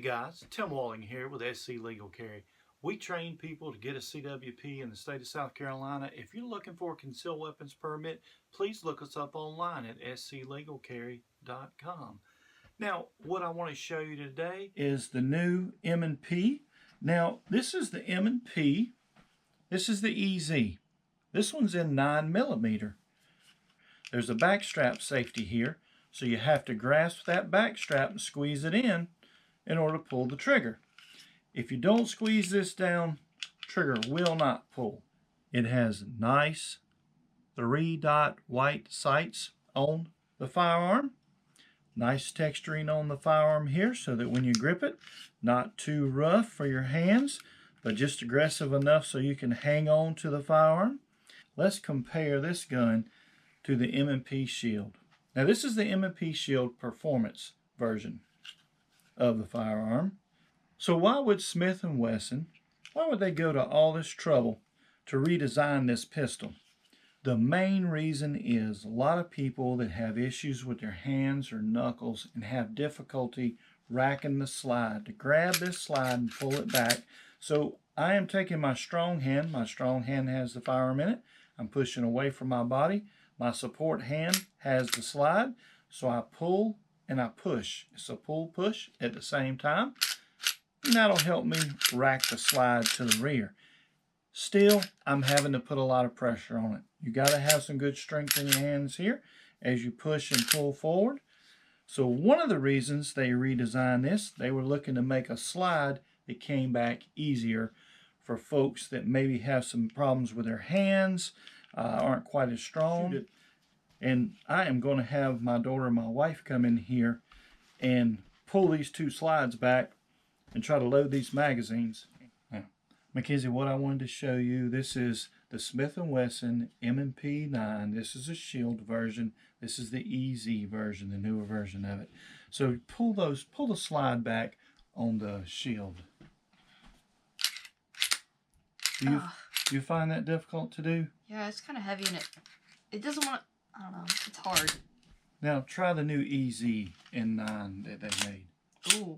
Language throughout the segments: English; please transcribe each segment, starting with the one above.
guys, Tim Walling here with SC Legal Carry. We train people to get a CWP in the state of South Carolina. If you're looking for a concealed weapons permit, please look us up online at sclegalcarry.com. Now, what I want to show you today is the new M&P. Now, this is the M&P. This is the EZ. This one's in 9mm. There's a backstrap safety here, so you have to grasp that backstrap and squeeze it in order to pull the trigger. If you don't squeeze this down, trigger will not pull. It has nice 3-dot white sights on the firearm. Nice texturing on the firearm here so that when you grip it, not too rough for your hands, but just aggressive enough so you can hang on to the firearm. Let's compare this gun to the M&P Shield. Now this is the M&P Shield Performance version of the firearm. So why would Smith & Wesson, why would they go to all this trouble to redesign this pistol? The main reason is a lot of people that have issues with their hands or knuckles and have difficulty racking the slide. To grab this slide and pull it back. So I am taking my strong hand has the firearm in it. I'm pushing away from my body. My support hand has the slide. So I pull and I push. It's a pull-push at the same time. And that'll help me rack the slide to the rear. Still, I'm having to put a lot of pressure on it. You got to have some good strength in your hands here as you push and pull forward. So one of the reasons they redesigned this, they were looking to make a slide that came back easier for folks that maybe have some problems with their hands, aren't quite as strong. And I am going to have my daughter and my wife come in here and pull these two slides back and try to load these magazines. Now, Mackenzie, what I wanted to show you, this is the Smith & Wesson M&P 9. This is a Shield version. This is the EZ version, the newer version of it. So pull the slide back on the Shield. Do you find that difficult to do? Yeah, it's kind of heavy and it doesn't want to, I don't know, it's hard. Now try the new EZ in 9 that they made. Ooh,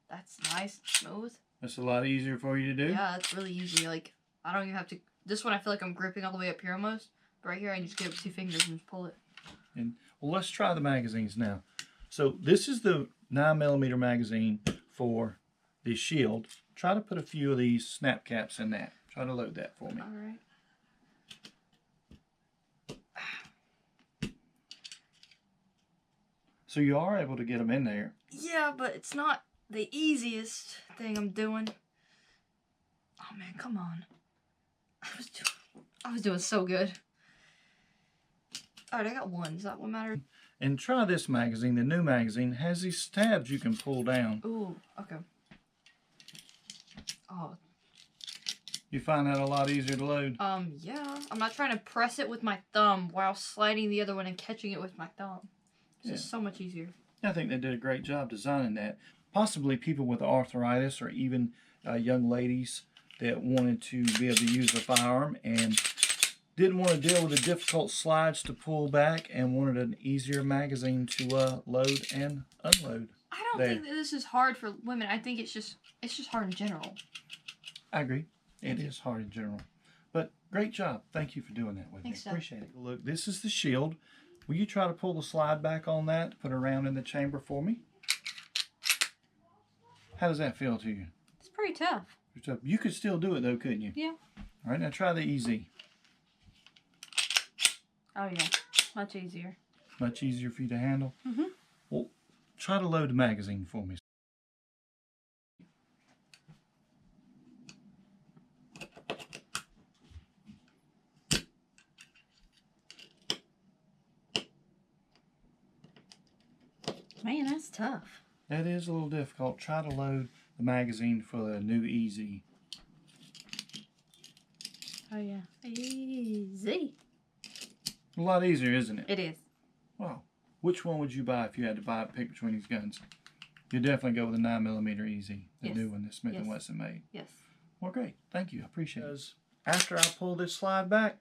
that's nice and smooth. That's a lot easier for you to do? Yeah, it's really easy. Like, I don't even have to, this one I feel like I'm gripping all the way up here almost. But right here I just get up 2 fingers and just pull it. And well, let's try the magazines now. So this is the 9mm magazine for the Shield. Try to put a few of these snap caps in that. Try to load that for me. All right. So you are able to get them in there. Yeah, but it's not the easiest thing I'm doing. Oh man, come on. I was doing so good. Alright, I got one. Is that what matters? And try this magazine. The new magazine has these tabs you can pull down. Ooh, okay. Oh. You find that a lot easier to load? Yeah. I'm not trying to press it with my thumb while sliding the other one and catching it with my thumb. It's just so much easier. I think they did a great job designing that. Possibly people with arthritis or even young ladies that wanted to be able to use a firearm and didn't want to deal with the difficult slides to pull back and wanted an easier magazine to load and unload. I don't think that this is hard for women. I think it's just hard in general. I agree. It is hard in general. But great job. Thank you for doing that with me. Appreciate it. Look, this is the Shield. Will you try to pull the slide back on that, put it around in the chamber for me? How does that feel to you? It's pretty tough. You could still do it though, couldn't you? Yeah. All right, now try the EZ. Oh yeah, much easier. Much easier for you to handle? Mm-hmm. Well, try to load the magazine for me. Man, that's tough. That is a little difficult. Try to load the magazine for the new EZ. Oh yeah, easy. A lot easier, isn't it? It is. Wow. Which one would you buy if you had to pick between these guns? You'd definitely go with the 9mm EZ, the new one that Smith & Wesson made. Yes. Well, great. Thank you. I appreciate it. After I pull this slide back,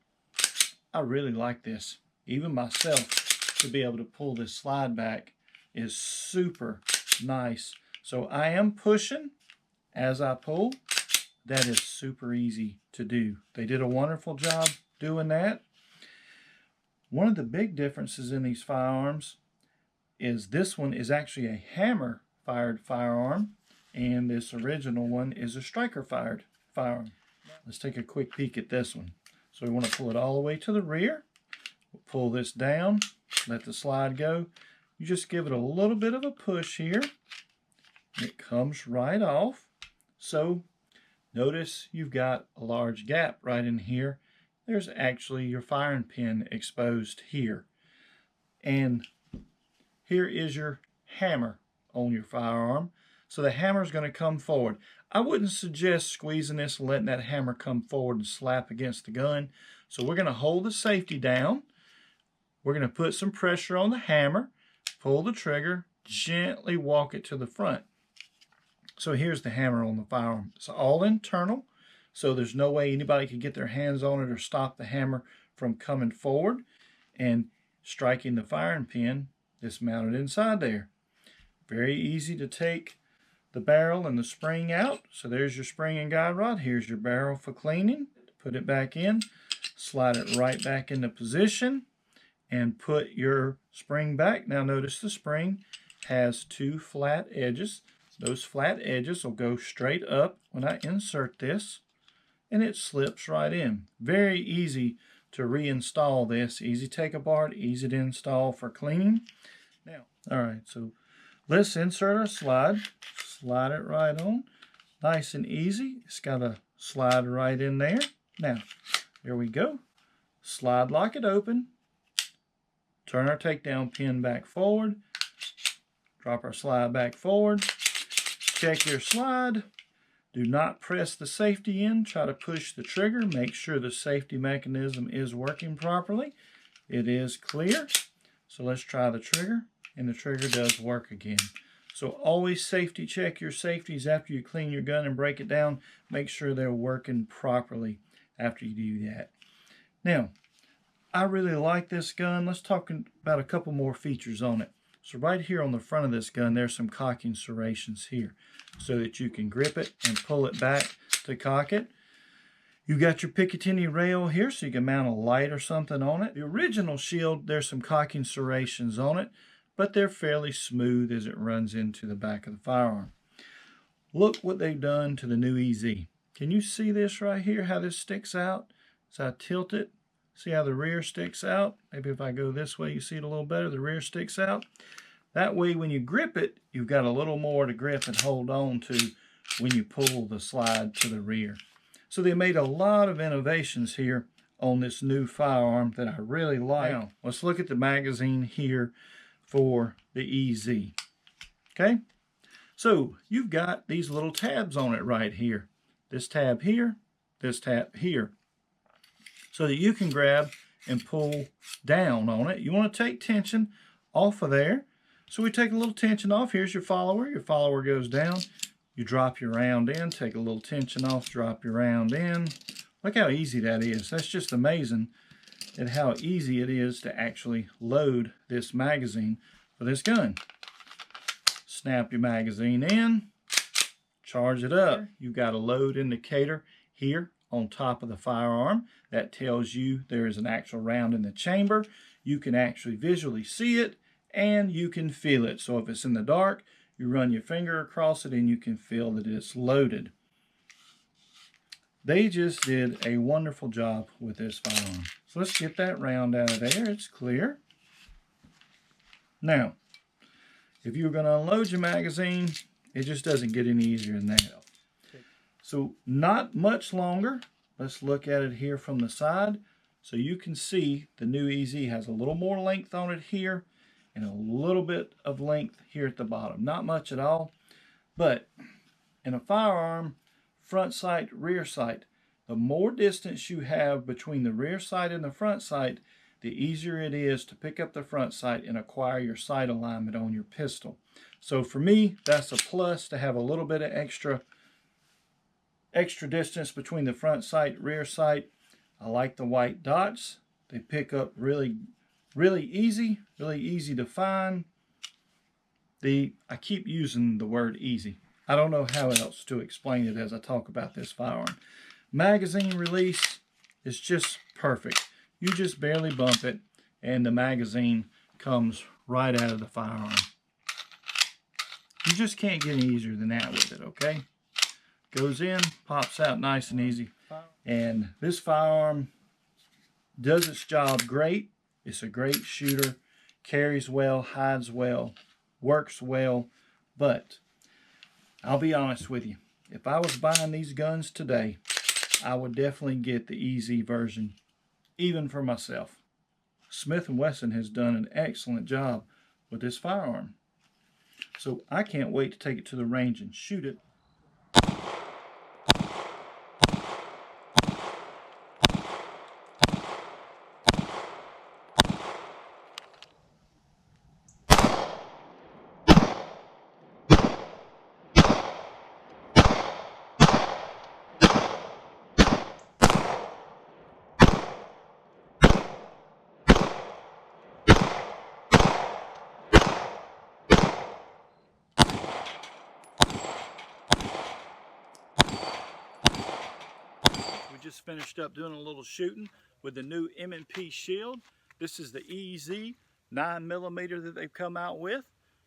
I really like this. Even myself, to be able to pull this slide back is super nice So I am pushing as I pull. That is super easy to do. They did a wonderful job doing that. One of the big differences in these firearms is this one is actually a hammer fired firearm, and this original one is a striker fired firearm. Let's take a quick peek at this one. So we want to pull it all the way to the rear. We'll pull this down, let the slide go. You just give it a little bit of a push here. It comes right off. So notice you've got a large gap right in here. There's actually your firing pin exposed here. And here is your hammer on your firearm. So the hammer is going to come forward. I wouldn't suggest squeezing this and letting that hammer come forward and slap against the gun. So we're going to hold the safety down. We're going to put some pressure on the hammer, pull the trigger, gently walk it to the front. So here's the hammer on the firearm. It's all internal, so there's no way anybody can get their hands on it or stop the hammer from coming forward and striking the firing pin that's mounted inside there. Very easy to take the barrel and the spring out. So there's your spring and guide rod. Here's your barrel for cleaning. Put it back in, slide it right back into position, and put your spring back. Now notice the spring has two flat edges. Those flat edges will go straight up when I insert this, and it slips right in. Very easy to reinstall this. Easy to take apart, easy to install for cleaning. Now, all right, so let's insert our slide. Slide it right on. Nice and easy. It's got to slide right in there. Now, there we go. Slide lock it open. Turn our takedown pin back forward. Drop our slide back forward. Check your slide. Do not press the safety in. Try to push the trigger. Make sure the safety mechanism is working properly. It is clear. So let's try the trigger, and the trigger does work again. So always safety check your safeties after you clean your gun and break it down. Make sure they're working properly after you do that. Now, I really like this gun. Let's talk about a couple more features on it. So right here on the front of this gun, there's some cocking serrations here so that you can grip it and pull it back to cock it. You've got your Picatinny rail here so you can mount a light or something on it. The original Shield, there's some cocking serrations on it, but they're fairly smooth as it runs into the back of the firearm. Look what they've done to the new EZ. Can you see this right here, how this sticks out? So I tilt it. See how the rear sticks out? Maybe if I go this way, you see it a little better. The rear sticks out. That way, when you grip it, you've got a little more to grip and hold on to when you pull the slide to the rear. So they made a lot of innovations here on this new firearm that I really like. Now, let's look at the magazine here for the EZ. Okay? So you've got these little tabs on it right here. This tab here, this tab here. So that you can grab and pull down on it. You want to take tension off of there. So we take a little tension off. Here's your follower. Your follower goes down. You drop your round in, take a little tension off, drop your round in. Look how easy that is. That's just amazing at how easy it is to actually load this magazine for this gun. Snap your magazine in, charge it up. You've got a load indicator here on top of the firearm. That tells you there is an actual round in the chamber. You can actually visually see it and you can feel it. So if it's in the dark, you run your finger across it and you can feel that it's loaded. They just did a wonderful job with this firearm. So let's get that round out of there. It's clear. Now, if you're going to unload your magazine, it just doesn't get any easier than that. So not much longer. Let's look at it here from the side. So you can see the new EZ has a little more length on it here and a little bit of length here at the bottom. Not much at all, but in a firearm, front sight, rear sight, the more distance you have between the rear sight and the front sight, the easier it is to pick up the front sight and acquire your sight alignment on your pistol. So for me, that's a plus to have a little bit of extra distance between the front sight, rear sight. I like the white dots. They pick up really easy to find. I keep using the word easy. I don't know how else to explain it as I talk about this firearm. Magazine release is just perfect. You just barely bump it and the magazine comes right out of the firearm. You just can't get any easier than that with it, okay? Goes in, pops out nice and easy. And this firearm does its job great. It's a great shooter, carries well, hides well, works well, but I'll be honest with you. If I was buying these guns today, I would definitely get the EZ version, even for myself. Smith & Wesson has done an excellent job with this firearm. So I can't wait to take it to the range and shoot it. We just finished up doing a little shooting with the new M&P Shield. This is the EZ 9mm that they've come out with.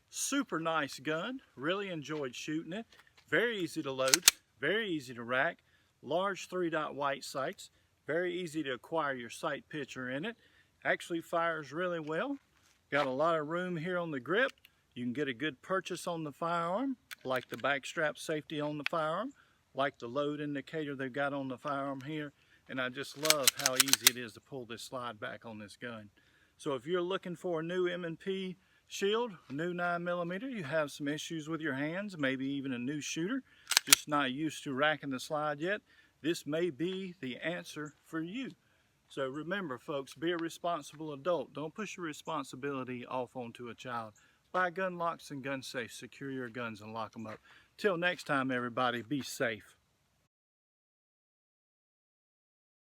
Super nice gun. Really enjoyed shooting it. Very easy to load. Very easy to rack. Large 3-dot white sights. Very easy to acquire your sight picture in it. Actually fires really well. Got a lot of room here on the grip. You can get a good purchase on the firearm, like the back strap safety on the firearm, like the load indicator they've got on the firearm here. And I just love how easy it is to pull this slide back on this gun. So if you're looking for a new M&P Shield, a new 9mm, you have some issues with your hands, maybe even a new shooter, just not used to racking the slide yet, this may be the answer for you. So remember folks, be a responsible adult. Don't push your responsibility off onto a child. Buy gun locks and gun safes. Secure your guns and lock them up. Till next time everybody, be safe.